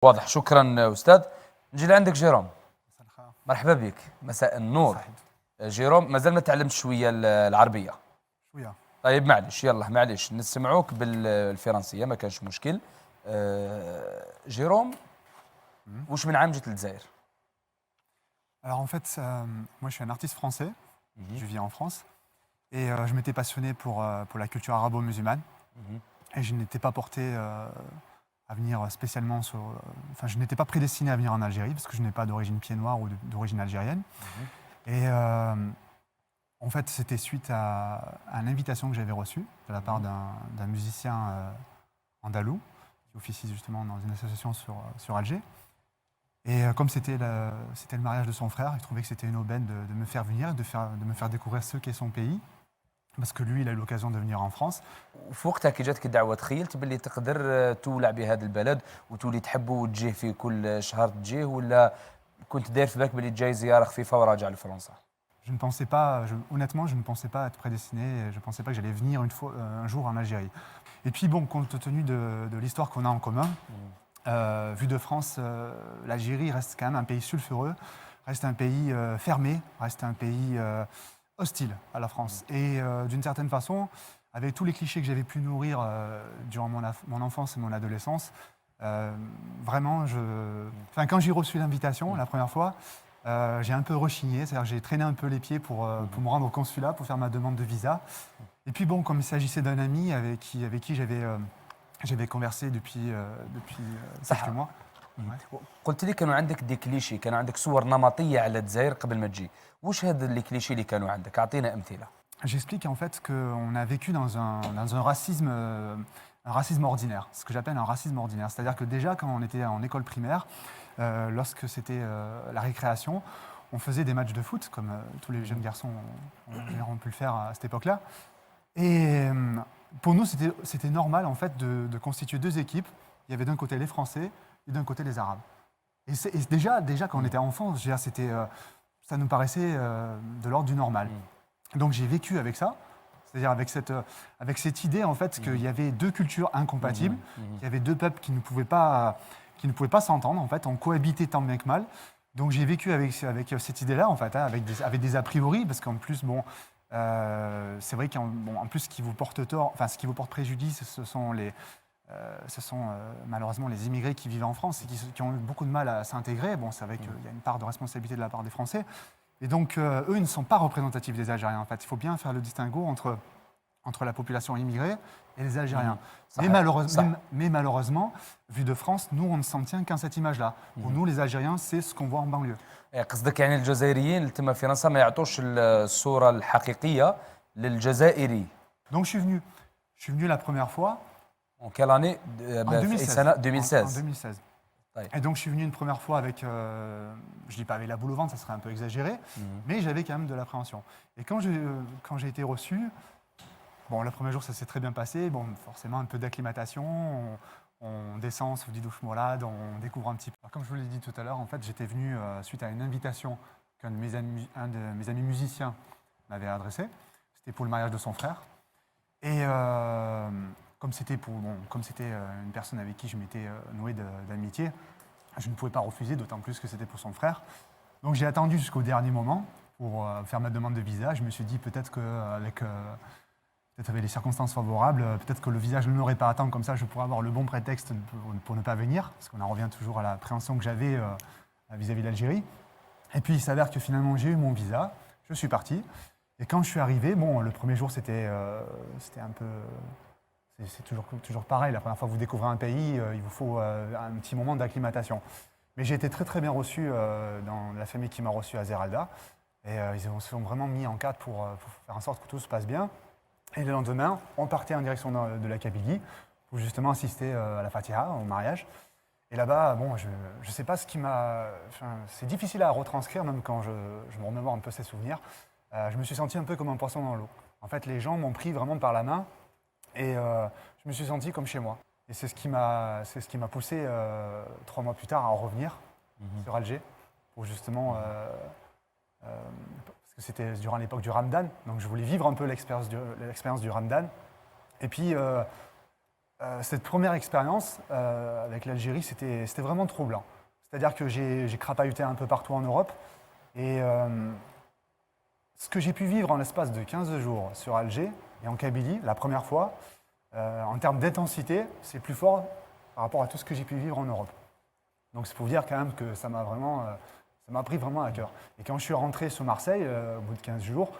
واضح. شكرا أستاذ. نجي لعندك جيروم. مساء الخير. مرحبا بك. مساء النور. صحيح. جيروم مازال ما تعلمت شوية العربية. شويه. طيب معلش، يلا معلش نسمعوك بالفرنسية ما كانش مشكل. جيروم، واش من عام جيت للجزائر؟ Alors en fait, moi je suis un artiste français, je vis en France, et je m'étais passionné pour la culture arabo-musulmane, et je n'étais pas porté à venir spécialement sur... Enfin, je n'étais pas prédestiné à venir en Algérie, parce que je n'ai pas d'origine pied noir ou d'origine algérienne. Et en fait, c'était suite à une invitation que j'avais reçue de la part d'un musicien andalou, qui officie justement dans une association sur Alger. Et comme c'était le mariage de son frère, il trouvait que c'était une aubaine de me faire venir, de me faire découvrir ce qu'est son pays, parce que lui, il a eu l'occasion de venir en France. وفي وقتها كي جاتك الدعوة تخيلت باللي تقدر تولع بهذا البلد وتولي تحبه وتجيه في كل شهر تجيه، ولا كنت داير في بالك باللي جاي زيارة خفيفة وراجع لفرنسا؟ Je ne pensais pas, honnêtement, je ne pensais pas être prédestiné, je ne pensais pas que j'allais venir un jour en Algérie. Et puis bon, compte tenu de l'histoire qu'on a en commun, vu de France, l'Algérie reste quand même un pays sulfureux, reste un pays fermé, reste un pays hostile à la France. Et d'une certaine façon, avec tous les clichés que j'avais pu nourrir durant mon enfance et mon adolescence, vraiment, quand j'ai reçu l'invitation la première fois, j'ai un peu rechigné, c'est-à-dire j'ai traîné un peu les pieds pour me rendre au consulat, pour faire ma demande de visa. Et puis bon, comme il s'agissait d'un ami avec qui j'avais conversé depuis quelques mois. قلت لي كانوا عندك دي كليشي، كانوا عندك صور نمطية على الجزائر قبل ما تجي، وش هذا اللي كليشي اللي كانوا عندك؟ أعطينا أمثلة. J'explique en fait qu'on a vécu dans un racisme ordinaire, ce que j'appelle un racisme ordinaire. C'est-à-dire que déjà quand on était en école primaire, lorsque c'était la récréation, on faisait des matchs de foot, comme tous les jeunes garçons ont pu le faire à cette époque-là. Et pour nous, c'était normal en fait de constituer deux équipes. Il y avait d'un côté les Français et d'un côté les Arabes. Et déjà quand on était enfant, ça nous paraissait de l'ordre du normal. Donc j'ai vécu avec ça, c'est-à-dire avec cette idée en fait qu'il y avait deux cultures incompatibles, qu'il y avait deux peuples qui ne pouvaient pas s'entendre en fait, on cohabitait tant bien que mal. Donc j'ai vécu avec cette idée-là en fait, avec des a priori, parce qu'en plus bon, c'est vrai qu'en plus ce qui vous porte préjudice, ce sont malheureusement les immigrés qui vivent en France et qui ont eu beaucoup de mal à s'intégrer. Bon, c'est vrai qu'il y a une part de responsabilité de la part des Français. Et donc, eux, ils ne sont pas représentatifs des Algériens. En fait, il faut bien faire le distinguo entre la population immigrée et les Algériens. Mais malheureusement, vu de France, nous, on ne s'en tient qu'à cette image-là. Pour nous, les Algériens, c'est ce qu'on voit en banlieue. قصدك يعني الجزائريين اللي تم فرنسا ما يعطوش الصورة الحقيقية للجزائري. Donc, je suis venu la première fois. En quelle année? En 2016. 2016. En 2016. Et donc je suis venu une première fois avec, je ne dis pas avec la boule au ventre, ça serait un peu exagéré, mais j'avais quand même de l'appréhension. Et quand j'ai été reçu, bon, le premier jour ça s'est très bien passé, bon, forcément un peu d'acclimatation, on descend sous Didouche Mourad, on découvre un petit peu. Alors, comme je vous l'ai dit tout à l'heure, en fait j'étais venu suite à une invitation qu'un de mes amis musiciens m'avait adressée, c'était pour le mariage de son frère. Et comme c'était une personne avec qui je m'étais noué d'amitié, je ne pouvais pas refuser, d'autant plus que c'était pour son frère. Donc j'ai attendu jusqu'au dernier moment pour faire ma demande de visa. Je me suis dit peut-être qu'avec les circonstances favorables, peut-être que le visa je ne l'aurais pas atteint comme ça, je pourrais avoir le bon prétexte pour ne pas venir, parce qu'on en revient toujours à l'appréhension que j'avais vis-à-vis de l'Algérie. Et puis il s'avère que finalement j'ai eu mon visa, je suis parti. Et quand je suis arrivé, bon, le premier jour c'était un peu... C'est toujours pareil, la première fois que vous découvrez un pays, il vous faut un petit moment d'acclimatation. Mais j'ai été très très bien reçu dans la famille qui m'a reçu à Zeralda. Et ils se sont vraiment mis en cadre pour faire en sorte que tout se passe bien. Et le lendemain, on partait en direction de la Kabylie pour justement assister à la Fatiha, au mariage. Et là-bas, bon, je ne sais pas ce qui m'a... c'est difficile à retranscrire, même quand je me remémore un peu ces souvenirs. Je me suis senti un peu comme un poisson dans l'eau. En fait, les gens m'ont pris vraiment par la main. Et je me suis senti comme chez moi. Et c'est ce qui m'a poussé 3 mois plus tard à en revenir sur Alger pour justement parce que c'était durant l'époque du Ramadan, donc je voulais vivre un peu l'expérience du Ramadan. Et puis Cette première expérience avec l'Algérie, c'était vraiment troublant. C'est-à-dire que j'ai crapahuté un peu partout en Europe. Et ce que j'ai pu vivre en l'espace de 15 jours sur Alger et en Kabylie, la première fois, en termes d'intensité, c'est plus fort par rapport à tout ce que j'ai pu vivre en Europe. Donc c'est pour dire quand même que ça m'a pris vraiment à cœur. Et quand je suis rentré sur Marseille, au bout de 15 jours,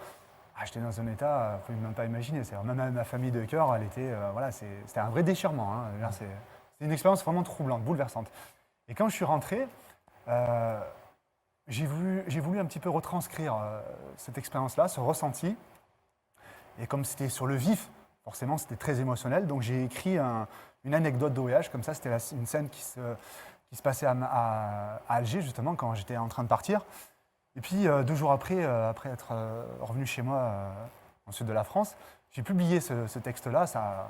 j'étais dans un état, il ne faut même pas imaginer. Même ma famille de cœur, elle était, c'était un vrai déchirement. Hein. C'est une expérience vraiment troublante, bouleversante. Et quand je suis rentré, j'ai voulu un petit peu retranscrire cette expérience-là, ce ressenti. Et comme c'était sur le vif, forcément, c'était très émotionnel. Donc j'ai écrit une anecdote de voyage, comme ça, c'était une scène qui se passait à Alger, justement, quand j'étais en train de partir. Et puis, 2 jours après être revenu chez moi, dans le sud de la France, j'ai publié ce texte-là. Ça,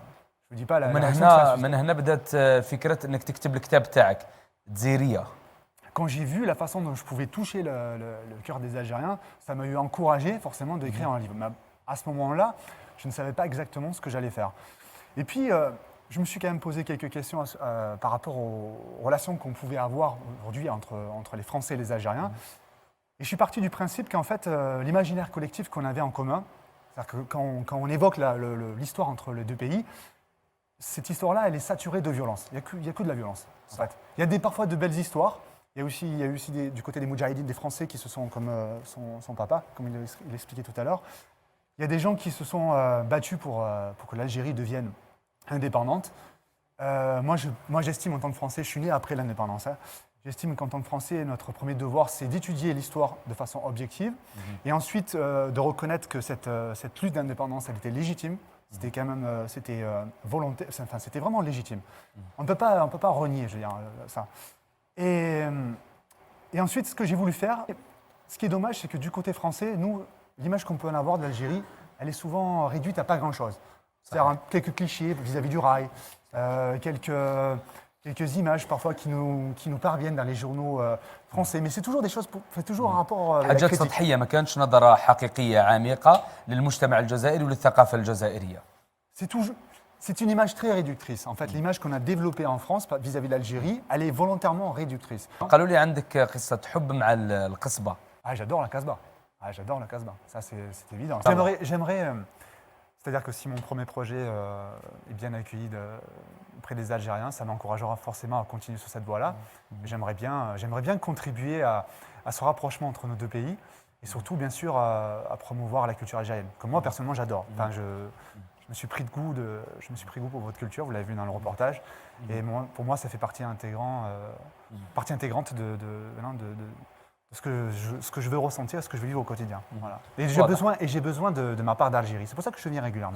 je ne vous dis pas la réaction que ça a suscité. من هنا بدات فكره انك تكتب الكتاب تاعك تزيريه. Quand j'ai vu la façon dont je pouvais toucher le cœur des Algériens, ça m'a eu encouragé forcément d'écrire un livre. Mais à ce moment-là, je ne savais pas exactement ce que j'allais faire. Et puis, je me suis quand même posé quelques questions par rapport aux relations qu'on pouvait avoir aujourd'hui entre les Français et les Algériens. Et je suis parti du principe qu'en fait, l'imaginaire collectif qu'on avait en commun, c'est-à-dire que quand on évoque l'histoire entre les deux pays, cette histoire-là, elle est saturée de violence. Il n'y a que de la violence, en fait. Il y a parfois de belles histoires. Il y a eu aussi du côté des Moudjahidines, des Français qui se sont, comme son papa, comme il expliquait tout à l'heure, il y a des gens qui se sont battus pour que l'Algérie devienne indépendante. Moi, j'estime en tant que Français, je suis né après l'indépendance, hein, j'estime qu'en tant que Français, notre premier devoir, c'est d'étudier l'histoire de façon objective et ensuite de reconnaître que cette lutte d'indépendance, elle était légitime. C'était quand même, volontaire, enfin, c'était vraiment légitime. On ne peut pas renier, je veux dire, ça. Et ensuite, ce que j'ai voulu faire, ce qui est dommage, c'est que du côté français, nous, l'image qu'on peut en avoir de l'Algérie, elle est souvent réduite à pas grand-chose. C'est-à-dire quelques clichés vis-à-vis du rail, quelques images parfois qui nous parviennent dans les journaux français. Mais c'est toujours des choses, c'est toujours un rapport avec la حاجات critique. سطحيه ما كانتش نظره حقيقيه عميقه للمجتمع الجزائري وللثقافه الجزائريه. C'est une image très réductrice. En fait, l'image qu'on a développée en France vis-à-vis de l'Algérie, elle est volontairement réductrice. قالوا لي عندك قصه حب مع القصبه. J'adore la Casbah. J'adore la Casbah. Ça, c'est évident. J'aimerais c'est-à-dire que si mon premier projet est bien accueilli auprès des Algériens, ça m'encouragera forcément à continuer sur cette voie-là. J'aimerais bien contribuer à ce rapprochement entre nos deux pays et surtout, bien sûr, à promouvoir la culture algérienne, que moi, personnellement, j'adore. Enfin, je me suis pris goût pour votre culture, vous l'avez vu dans le reportage. Et pour moi, ça fait partie intégrante de ce que je veux ressentir, ce que je veux vivre au quotidien. Voilà. Et j'ai besoin de ma part d'Algérie. C'est pour ça que je viens régulièrement.